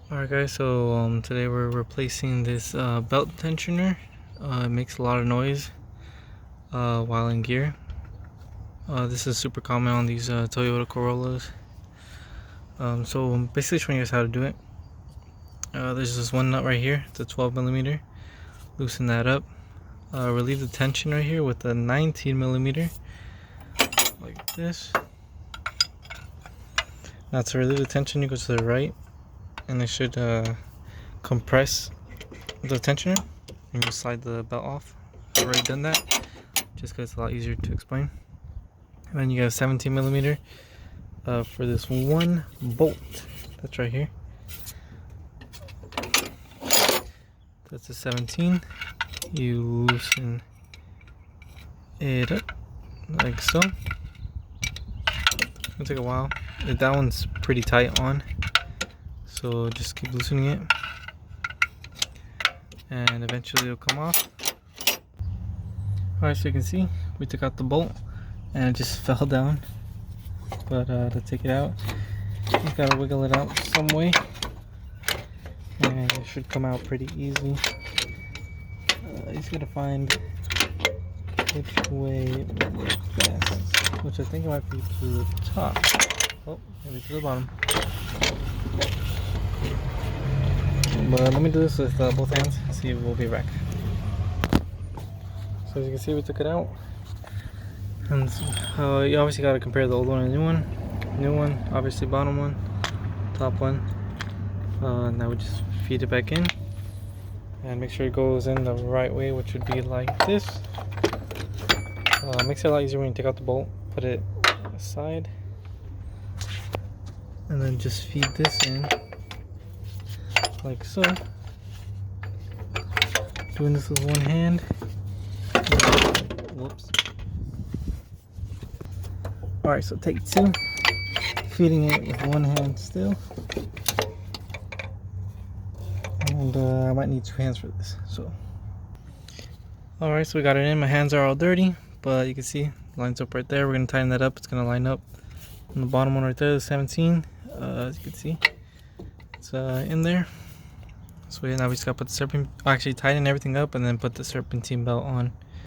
Alright guys, so today we're replacing this belt tensioner. It makes a lot of noise while in gear. This is super common on these Toyota Corollas. So I'm basically showing you guys how to do it. There's this one nut right here, it's a 12mm. Loosen that up. Relieve the tension right here with a 19mm, like this. Now to relieve the tension, you go to the right, and it should compress the tensioner, and you slide the belt off. I've already done that just because it's a lot easier to explain. And then you got 17mm for this one bolt that's right here. That's a 17. You loosen it up like so. It'll take a while. That one's pretty tight on, so just keep loosening it, and eventually it'll come off. Alright, so you can see we took out the bolt and it just fell down, but to take it out you gotta wiggle it out some way, and it should come out pretty easy. You just gotta find which way it works best, which I think it might be to the top. Oh, maybe to the bottom. But let me do this with both hands, see if we'll be back. So as you can see, we took it out. And you obviously got to compare the old one and the new one. New one, obviously bottom one, top one. Now we just feed it back in. And make sure it goes in the right way, which would be like this. Makes it a lot easier when you take out the bolt. Put it aside. And then just feed this in like so. Doing this with one hand. Whoops. Alright, so take two. Feeding it with one hand still. And I might need two hands for this. So alright, so we got it in. My hands are all dirty, but you can see it lines up right there. We're gonna tighten that up. It's gonna line up. And the bottom one right there, the 17, as you can see, it's in there. So yeah, now we just gotta put the serpentine, actually tighten everything up and then put the serpentine belt on.